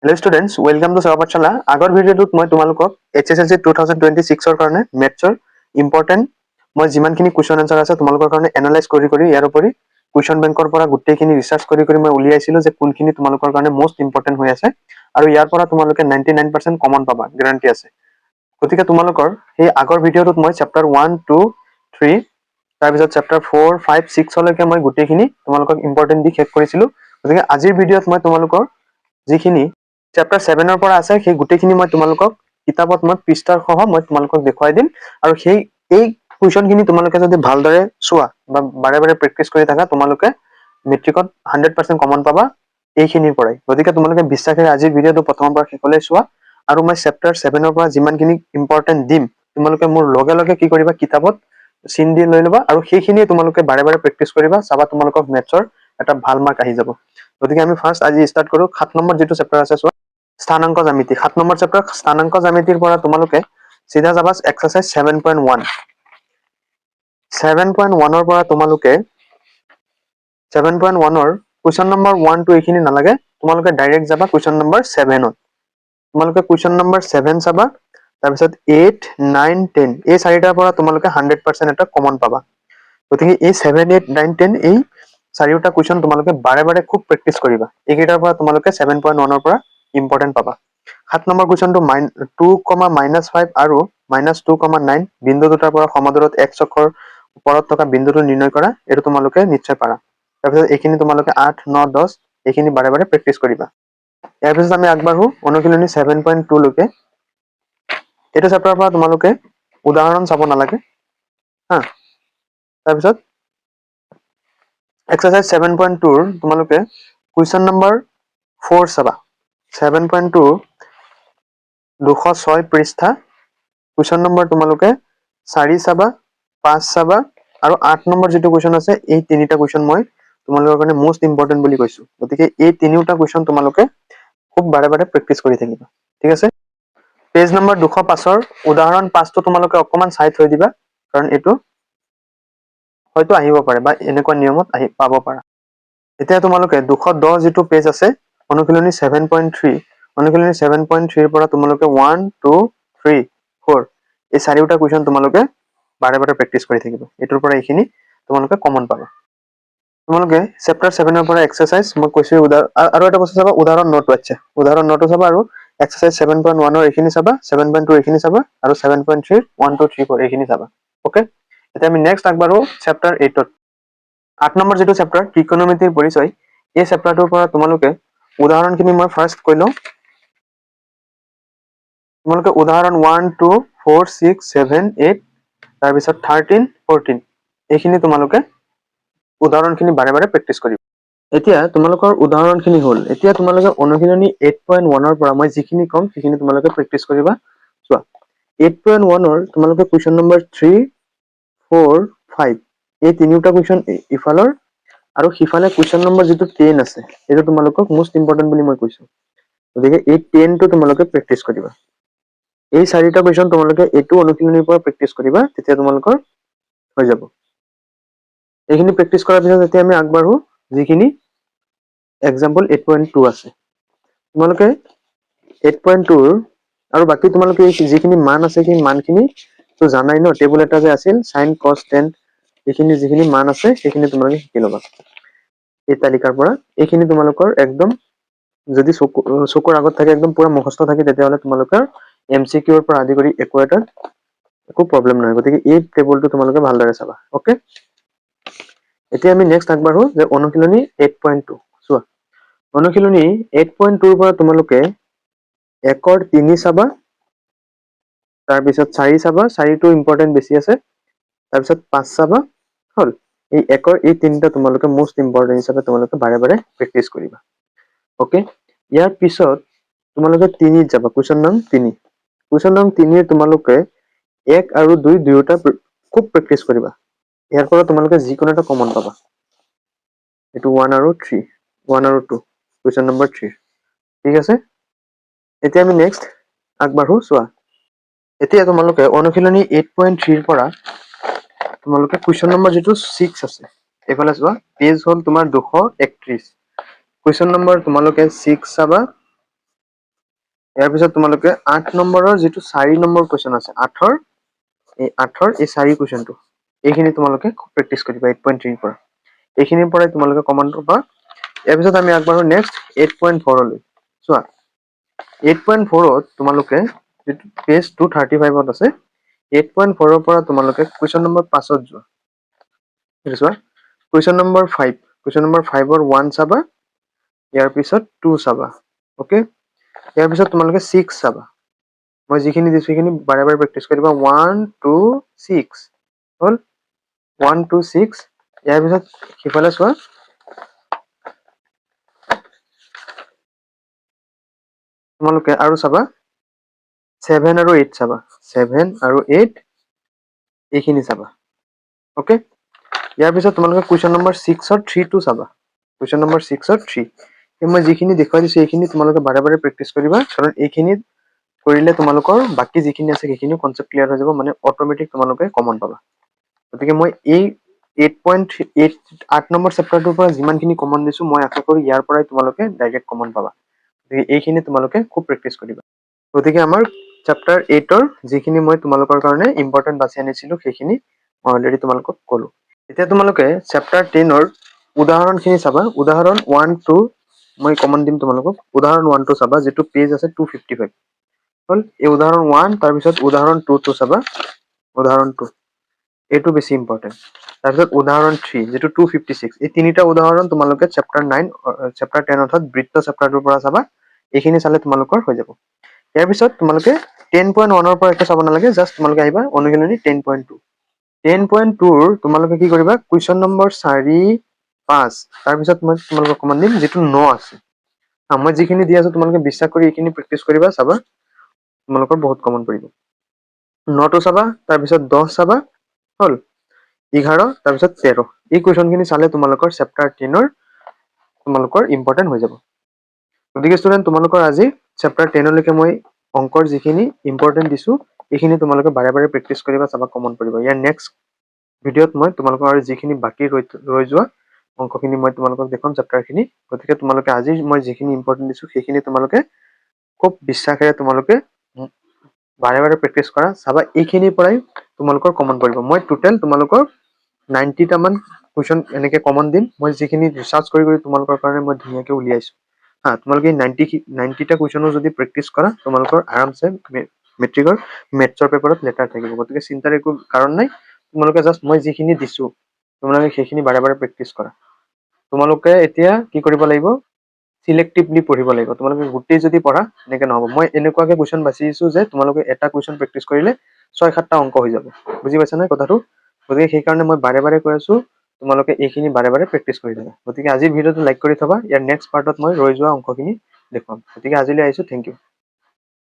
Hello students, welcome to Seva Pathshala. আগৰ ভিডিঅ'টোত মই তোমালোকক HSLC 2026 ৰ কাৰণে মেথছৰ ইম্পৰ্টেন্ট মই যিমানখিনি কোৱেশ্চন আনসাৰ আছে তোমালোকৰ কাৰণে এনালাইজ কৰি ইয়াৰ উপৰি কোৱেশ্চন বেংকৰ পৰা গোটেইখিনি ৰিসাৰ্চ কৰি মই উলিয়াইছিলো যে কোনখিনি তোমালোকৰ কাৰণে মোষ্ট ইম্পৰ্টেন্ট হৈ আছে আৰু ইয়াৰ পৰা তোমালোকে 99% কমন পাবা গ্যাৰান্টি আছে গতিকে তোমালোকৰ এই আগৰ ভিডিঅ'টোত মই চেপ্টাৰ 1 2 3 তাৰ পিছত চেপ্টাৰ 4 5 6 লৈকে মই গোটেইখিনি তোমালোকক ইম্পৰ্টেন্ট দি শেষ কৰিছিলো গতিকে আজিৰ ভিডিঅ'ত মই তোমালোকৰ যিখিনি চেপ্টাৰ 7 ৰ পৰা আছে সেই গুটেখিনি মই তোমালোকক কিতাপত মই পৃষ্ঠাৰ সহ মই তোমালোকক দেখুৱাই দিম আৰু সেই এই কোৱেশ্চনখিনি তোমালোকে যদি ভালদৰে চোৱা বা বাৰে বাৰে প্ৰেক্টিস কৰি থাকা তোমালোকে মেট্ৰিকত 100% কমন পাবা এইখিনিৰ পৰাই গতিকে তোমালোকে বিশ্বাসেৰে আজিৰ ভিডিঅটো প্ৰথমৰ পৰা শেষলৈ চোৱা আৰু মই চেপ্টাৰ 7 ৰ পৰা যিমানখিনি ইম্পৰ্টেন্ট দিম তোমালোকে মোৰ লগে লগে কি কৰিবা কিতাপত চিন দি লৈ লবা আৰু সেইখিনি তোমালোকে বাৰে বাৰে প্ৰেক্টিস কৰিবা চাবা তোমালোকক মেথছৰ এটা ভাল মাৰ্ক আহি যাব গতিকে আমি ফাৰ্স্ট আজি স্টাৰ্ট কৰো 7 নম্বৰ যেটো চেপ্টাৰ আছে চোৱা স্থানাঙ্ক জ্যামিতি 7 নম্বৰ চেপ্টাৰ স্থানাঙ্ক জ্যামিতিৰ পৰা তোমালোকে সিধা যাবা এক্সাৰসাইজ 7.1 7.1 ৰ পৰা তোমালোকে 7.1 ৰ কোৱেশ্চন নম্বৰ 1 2 এইখিনি নালাগে তোমালোকে ডাইৰেক্ট যাবা কোৱেশ্চন নম্বৰ 7 ত তোমালোকে কোৱেশ্চন নম্বৰ 7 চাবা তাৰ পিছত 8 9 10 এই চাৰিটাৰ পৰা তোমালোকে 100% এটা কমন পাবা গতিকে এই 7 8 9 10 এই চাৰিটা কোৱেশ্চন তোমালোকে বাৰে বাৰে খুব প্ৰেক্টিস কৰিবা এইকেইটাৰ পৰা তোমালোকে 7.1 ৰ পৰা ইম্পৰ্টেন্ট পাবা 7 নম্বৰ কোৱেশ্চনটো 2, -5 আৰু -2, 9 বিন্দু দুটাৰ পৰা সমদূৰত x অক্ষৰ ওপৰত থকা বিন্দুটো নিৰ্ণয় কৰা এটো তোমালোকে নিশ্চয় পাৰা তাৰ পিছত এইখিনি তোমালোকে 8 9 10 এইখিনি বাৰে বাৰে প্ৰেক্টিস কৰিবা ইয়াৰ পিছত আমি আগবাঢ়ো অনুশীলনী 7.2 লৈকে এটা চেপ্টাৰৰ পৰা তোমালোকে উদাহৰণ চাব নালাগে হা তাৰ পিছত এক্সাৰসাইজ 7.2 ৰ তোমালোকে কোৱেশ্চন নম্বৰ 4 চাবা 7.2 206 পৃষ্ঠা কোৱেশ্চন নম্বৰ তোমালোকে 4 চাবা 5 চাবা আৰু 8 নম্বৰ যেটো কোৱেশ্চন আছে এই তিনিটা কোৱেশ্চন মই তোমালোকৰ কাৰণে মোষ্ট ইম্পৰ্টেন্ট বুলি কৈছো গতিকে এই তিনিটা কোৱেশ্চন তোমালোকে খুব বাৰে বাৰে প্ৰেক্টিস কৰি থাকিবা ঠিক আছে পেজ নম্বৰ 205 ৰ উদাহৰণ 5 টো তোমালোকে অকমান চাই থৈ দিবা কাৰণ এটো হয়তো আহিব পাৰে বা এনেকুৱা নিয়মত আহি পাব পাৰা এতিয়া তোমালোকে 210 যেটো পেজ আছে অনুশীলনী 7.3 অনুশীলনী 7.3 ৰ পৰা তোমালোকে 1 2 3 4 এই চাৰিটা কোৱেশ্চন তোমালোকে বাৰে বাৰে প্ৰেক্টিস কৰি থাকিবা এটোৰ পৰা এইখিনি তোমালোকে কমন পাবা তোমালোকে চেপ্টাৰ 7 ৰ পৰা এক্সাৰসাইজ মই কৈছো আৰু এটা বস্তু চাবা উদাহৰণ নোট আছে উদাহৰণ নোট চাবা আৰু এক্সাৰসাইজ 7.1 ৰ এইখিনি চাবা 7.2 এইখিনি চাবা আৰু 7.3 1 2 3 4 এইখিনি চাবা ওকে এতিয়া আমি নেক্সট আগবাঢ়ো চেপ্টাৰ 8 ত 8 নম্বৰ যেটো চেপ্টাৰ ত্ৰিকোণমিতিৰ পৰিচয় এই চেপ্টাৰটোৰ পৰা তোমালোকে উদাহৰণখিনি মই ফাৰ্স্ট কৈ লওঁ তোমালোকে উদাহৰণ 1 2 4 6 7 8 তাৰ পিছত 13 14 এইখিনি তোমালোকে উদাহৰণখিনি বাৰে বাৰে প্ৰেক্টিস কৰিবা এতিয়া তোমালোকৰ উদাহৰণখিনি হ'ল এতিয়া তোমালোকে অনুশীলনী 8.1 ৰ পৰা মই যিখিনি কম সেইখিনি তোমালোকে প্ৰেক্টিস কৰিবা চোৱা 8.1 ৰ তোমালোকে কোৱেশ্চন নম্বৰ 3 4 5 এই তিনিটা কোৱেশ্চন ইফালৰ আৰু সিফালে কোৱেশ্চন নম্বৰ যেটো 10 আছে এটো তোমালোকক মোষ্ট ইম্পৰ্টেন্ট বুলি মই কৈছো গতিকে এই 10 টো তোমালোকে প্ৰেক্টিস কৰিবা এই চাৰিটা কোৱেশ্চন তোমালোকে এটো অনুশীলনীৰ পৰা প্ৰেক্টিস কৰিবা তেতিয়া তোমালোকৰ হৈ যাব এইখিনি প্ৰেক্টিস কৰাৰ পিছত এতিয়া আমি আগবাঢ়ো যিখিনি এক্সাম্পল 8.2 আছে তোমালোকে 8.2 আৰু বাকি তোমালোকে যিখিনি মান আছে সেই মানখিনি তো জানাই ন টেবুল এটা যে আছিল sin cos tan এইখিনি যিখিনি মান আছে সেইখিনি তোমালোকে শিকি লবা এই তালিকাৰ পৰা এইখিনি তোমালোকৰ একদম যদি চকুৰ আগত থাকে একদম পুৰা মুখস্থ থাকে তেতিয়াহলে তোমালোকৰ MCQ ৰ পৰা আদি কৰি একো প্ৰবলেম নহয় গতিকে এই টেবুলটো তোমালোকে ভালদৰে চাবা ওকে এতিয়া আমি নেক্সট আগবাঢ়ো যে অনুশীলনী 8.2 চোৱা অনুশীলনী 8.2 ৰ পৰা তোমালোকে 1 ৰ 3 চাবা তাৰ পিছত 4 চাবা 4 টো ইম্পৰ্টেন্ট বেছি আছে তাৰ পিছত 5 চাবা হল এই 1 ৰ এই তিনিটা তোমালোকে মোষ্ট ইম্পৰ্টেন্ট হিচাপে তোমালোকে বাৰে বাৰে প্ৰেক্টিস কৰিবা ওকে ইয়াৰ পিছত তোমালোকে 3 ত যাবা কোৱেশ্চন নম্বৰ 3 কোৱেশ্চন নম্বৰ 3 তোমালোকে 1 আৰু 2 দুয়োটা খুব প্ৰেক্টিস কৰিবা ইয়াৰ পৰা তোমালোকে যিকোনো এটা কমন পাবা এটো 1 আৰু 3 1 আৰু 2 কোৱেশ্চন নম্বৰ 3 ঠিক আছে এতিয়া আমি নেক্সট আগবাঢ়ো চোৱা এতিয়া তোমালোকে অনুশীলনী 8.3 ৰ পৰা তোমালোকে কোৱেশ্চন নম্বৰ যেটো 6 আছে এফালে চোৱা পেজ হ'ল তোমাৰ 231 কোৱেশ্চন নম্বৰ তোমালোকে 6 চাবা ইয়াৰ পিছত তোমালোকে 8 নম্বৰৰ যিটো 4 নম্বৰ কুৱেশ্যন আছে 8ৰ এই 4 কুৱেশ্যনটো এইখিনি তোমালোকে প্ৰেক্টিছ কৰিবা 8.3 ৰ পৰা এইখিনিৰ পৰাই তোমালোকে কমন পাবা ইয়াৰ পিছত আমি আগবাঢ়ো নেক্সট 8.4 লৈ চোৱা 8.4 ত তোমালোকে যিটো পেজ 235 ত আছে 8.4 ৰ পৰা তোমালোকে কুৱেশ্যন নম্বৰ 5 ত যোৱা এইটো চোৱা কুৱেশ্যন নম্বৰ 5 কুৱেশ্যন নম্বৰ 5 ৰ 1 চাবা ইয়াৰ পিছত 2 চাবা ওকে ইয়াৰ পিছত তোমালোকে 6 চাবা মই যিখিনি দিছো সেইখিনি বাৰে বাৰে প্ৰেক্টিছ কৰিবা 1 2 6 হল 1 2 6 ইয়াৰ পিছত সিফালে চোৱা তোমালোকে আৰু চাবা 7 আৰু 8 চাবা 7 আৰু 8 এইখিনি চাবা ওকে ইয়াৰ পিছত তোমালোকে কুৱেশ্যন নম্বৰ 6 ৰ 3 টো চাবা কুৱেশ্যন নম্বৰ 6 ৰ 3 মই যিখিনি দেখুৱাই দিছো এইখিনি তোমালোকে বাৰে বাৰে প্ৰেক্টিছ কৰিবা কাৰণ এইখিনি কৰিলে তোমালোকৰ বাকি যিখিনি আছে সেইখিনি কনসেপ্ট ক্লিয়াৰ হৈ যাব মানে অটোমেটিক তোমালোকে কমন পাবা গতিকে মই এই 8 নম্বৰ চেপ্টাৰটোৰ পৰা যিমানখিনি কমন দিছো মই আশা কৰো ইয়াৰ পৰাই তোমালোকে ডাইৰেক্ট কমন পাবা গতিকে এইখিনি তোমালোকে খুব প্ৰেক্টিছ কৰিবা গতিকে আমাৰ চেপ্টাৰ 8 ৰ যিখিনি মই তোমালোকৰ কাৰণে ইম্পৰ্টেন্ট বাছি আনিছিলো সেইখিনি মই অলৰেডি তোমালোকক ক'লো এতিয়া তোমালোকে চেপ্টাৰ 10 ৰ উদাহৰণখিনি চাবা উদাহৰণ 1 2 মই কমন দিম তোমালোকক উদাহৰণ 1 টো চাবা যেটো পেজ আছে 255 হল এই উদাহৰণ 1 তাৰ পিছত উদাহৰণ 2 টো চাবা উদাহৰণ 2 এইটো বেছি ইম্পৰ্টেন্ট তাৰপিছত উদাহৰণ 3 যেটো 256 এই তিনিটা উদাহৰণ তোমালোকে চেপ্টাৰ 9 চেপ্টাৰ 10 অৰ্থাৎ বৃত্ত চেপ্টাৰটোৰ পৰা চাবা এইখিনি চালে তোমালোকৰ হৈ যাব ইয়াৰ পিছত তোমালোকে 10.1 ৰ পৰা একো চাব নালাগে জাস্ট তোমালোকে আহিবা অনুশীলনী 10.2 10.2 ৰ তোমালোকে কি কৰিবা কুৱেশ্যন নম্বৰ 4 5 তাৰ পিছত মই তোমালোকক কমন দিম যেটো 9 আছে মই যিখিনি দি আছো তোমালোকে বিশ্বাস কৰি এইখিনি প্ৰেক্টিছ কৰিবা চাবা তোমালোকৰ বহুত কমন পৰিব 9 টো চাবা তাৰ পিছত 10 চাবা হল 11 তাৰ পিছত 13 এই কুৱেশ্যনখিনি চালে তোমালোকৰ চেপ্টাৰ 10 ৰ তোমালোকৰ ইম্পৰ্টেন্ট হৈ যাব গতিকে ষ্টুডেন্ট তোমালোকৰ আজি চেপ্টাৰ 10 লৈকে মই অংকৰ যিখিনি ইম্পৰ্টেন্ট দিছো এইখিনি তোমালোকে বাৰে বাৰে প্ৰেক্টিছ কৰিবা চাবা কমন পৰিব ইয়াৰ নেক্সট ভিডিঅ'ত মই তোমালোকৰ যিখিনি বাকি ৰৈ যোৱা অংকখিনি মই তোমালোকক দেখাম চেপ্টাৰখিনি গতিকে তোমালোকে আজি মই যিখিনি ইম্পৰ্টেন্ট দিছো সেইখিনি তোমালোকে খুব বিশ্বাসেৰে তোমালোকে বাৰে বাৰে প্ৰেক্টিছ কৰা চাবা এইখিনিৰ পৰাই তোমালোকৰ কমন পৰিব মই টোটেল তোমালোকৰ 90 টা মান কুৱেশ্যন এনেকে কমন দিম মই যিখিনি ৰিচাৰ্চ কৰি তোমালোকৰ কাৰণে মই ধুনীয়াকৈ উলিয়াইছো তোমালোকে 90 টা কুৱেশ্যনো যদি প্ৰেক্টিছ কৰা তোমালোকৰ আৰামছে মেট্ৰিকৰ মেথছৰ পেপাৰত লেটাৰ থাকিব গতিকে চিন্তাৰ একো কাৰণ নাই তোমালোকে জাস্ট মই যিখিনি দিছো তোমালোকে সেইখিনি বাৰে বাৰে প্ৰেক্টিছ কৰা তোমালোকে এতিয়া কি কৰিব লাগিব সিলেক্টিভলি পঢ়িব লাগিব তোমালোকে গোটেই যদি পঢ়া এনেকে নহব মই এনেকুৱাকে কুৱেশ্যন বাছি দিছো যে তোমালোকে এটা কুৱেশ্যন প্ৰেক্টিছ কৰিলে 6-7 টা অংক হৈ যাব বুজি পাইছা নে কথাটো গতিকে সেই কাৰণে মই বাৰে বাৰে কৈ আছো তোমালোকে এইখিনি বাৰে বাৰে প্ৰেক্টিছ কৰি থাকা গতিকে আজিৰ ভিডিঅ'টো লাইক কৰি থবা ইয়াৰ নেক্সট পাৰ্টত মই ৰৈ যোৱা অংকখিনি দেখুৱাম গতিকে আজিলৈ আহিছো থেংক ইউ